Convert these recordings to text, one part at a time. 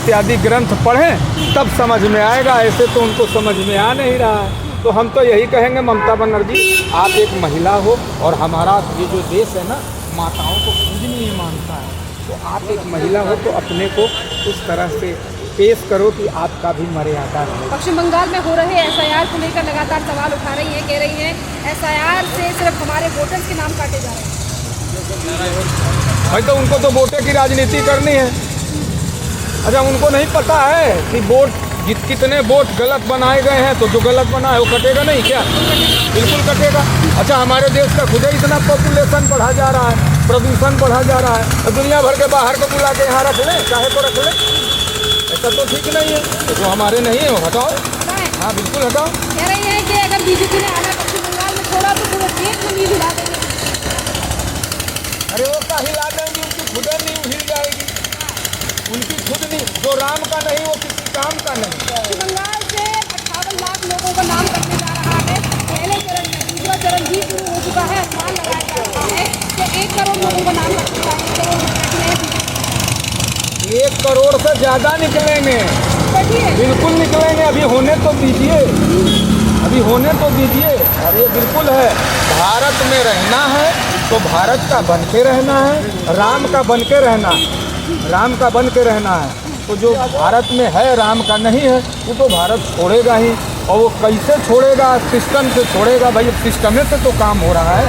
इत्यादि ग्रंथ पढ़ें तब समझ में आएगा, ऐसे तो उनको समझ में आ नहीं रहा है। तो हम तो यही कहेंगे ममता बनर्जी, आप एक महिला हो और हमारा ये जो देश है ना माताओं को पूजनीय मानता है, तो आप एक महिला हो तो अपने को उस तरह से पेश करो कि आपका भी मर्यादा रहे। पश्चिम बंगाल में हो रहे एसआईआर को लेकर लगातार सवाल उठा रही हैं, कह रही हैं एसआईआर से सिर्फ हमारे वोटर्स के नाम काटे जा रहे हैं। भाई तो उनको तो वोटे की राजनीति करनी है। अच्छा, उनको नहीं पता है कि वोट कितने वोट गलत बनाए गए हैं, तो जो गलत बना है वो कटेगा नहीं क्या? बिल्कुल कटेगा। अच्छा, हमारे देश का खुद ही इतना पॉपुलेशन बढ़ा जा रहा है, प्रदूषण बढ़ा जा रहा है, तो दुनिया भर के बाहर को बुला के यहाँ रख लें, चाहे तो रख लें, ऐसा तो ठीक नहीं है। तो जो हमारे नहीं है वो हटाओ। हाँ बिल्कुल हटाओ। कह रही है कि अगर बीजेपी ने आना पश्चिम बंगाल में छोड़ा तो पूरे देश में नींव हिला देंगे। अरे वो क्या हिला देंगी, उनकी खुद नींव हिल जाएगी, उनकी खुद नहीं। जो राम का नहीं वो किसी काम का नहीं। पश्चिम बंगाल से 58 लाख लोगों का नाम करने जा रहा है। पहले चरण में, दूसरा चरण भी शुरू हो चुका है। अनुमान लगाया जा रहा है कि 1 करोड़ लोगों का नाम करने जा रहे हैं। 1 करोड़ से ज़्यादा निकलेंगे, बिल्कुल निकलेंगे। अभी होने तो दीजिए, अभी होने तो दीजिए। और ये बिल्कुल है, भारत में रहना है तो भारत का बन के रहना है, राम का बन के रहना है, राम का बन के रहना है। तो जो भारत में है राम का नहीं है वो तो भारत छोड़ेगा ही। और वो कैसे छोड़ेगा? सिस्टम से छोड़ेगा। भाई सिस्टम से तो काम हो रहा है।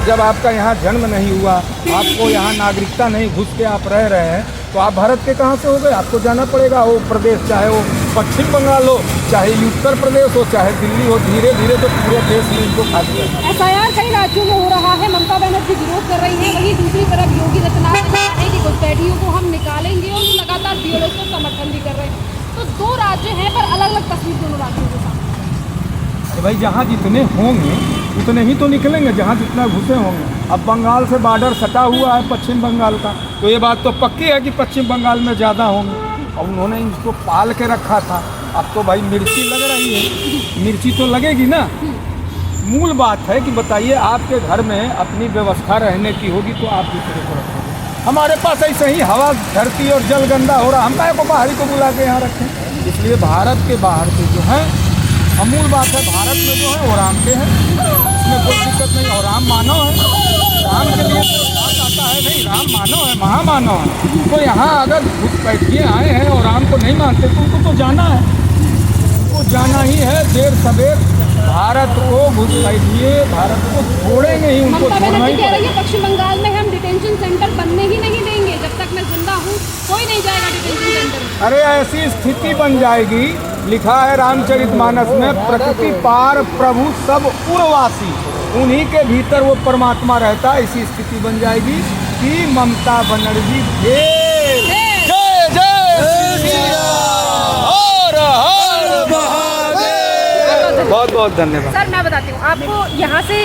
जब आपका यहाँ जन्म नहीं हुआ, आपको यहाँ नागरिकता नहीं, घुस के आप रह रहे हैं, तो आप भारत के कहाँ से हो गए? आपको जाना पड़ेगा। वो प्रदेश चाहे वो पश्चिम बंगाल हो, चाहे उत्तर प्रदेश हो, चाहे दिल्ली हो, धीरे धीरे तो पूरे देश में इनको खा दिया। एसआईआर कई राज्यों में हो रहा है, ममता बनर्जी विरोध कर रही है। वहीं दूसरी तरफ योगी आदित्यनाथ कह रहे हैं कि घुसपैठियों को हम निकालेंगे, और लगातार बीएलओ को समर्थन भी कर रहे हैं। तो 2 राज्य हैं पर अलग अलग तस्वीर दोनों राज्यों के साथ। अरे भाई, जहाँ जितने होंगे उतने ही तो निकलेंगे, जहाँ जितना घुसे होंगे। अब बंगाल से बॉर्डर सटा हुआ है पश्चिम बंगाल का, तो ये बात तो पक्की है कि पश्चिम बंगाल में ज़्यादा होंगे। और उन्होंने इसको पाल के रखा था। अब तो भाई मिर्ची लग रही है, मिर्ची तो लगेगी ना। मूल बात है कि बताइए, आपके घर में अपनी व्यवस्था रहने की होगी तो आप दूसरे को रखेंगे। हमारे पास ऐसे ही हवा, धरती और जल गंदा हो रहा, हम काहे को बाहरी को बुला के यहाँ रखें? इसलिए भारत के बाहर के जो है, अमूल बात है, भारत में जो है वो राम के हैं, इसमें कोई दिक्कत नहीं। और राम मानव है, राम के लिए तो बात आता है नहीं, राम मानव है, महामानव है। तो यहाँ अगर घुसपैठिए आए हैं और राम को नहीं मानते तो उनको तो जाना है, उनको जाना ही है। देर सवेर भारत को घुसपैठिए, भारत को छोड़ेंगे ही, उनको छोड़ना ही कह रही है पश्चिम बंगाल में हम डिटेंशन सेंटर बनने ही नहीं देंगे। जब तक मैं जिंदा हूँ कोई नहीं जाएगा डिटेंशन सेंटर में। अरे ऐसी स्थिति बन जाएगी, लिखा है रामचरितमानस में, प्रकृति पार प्रभु सब उर्वासी, उन्हीं के भीतर वो परमात्मा रहता है। ऐसी स्थिति बन जाएगी कि ममता बनर्जी जय जय श्री राम, हर हर महादेव। बहुत बहुत धन्यवाद। सर मैं बताती हूँ आपको, यहाँ से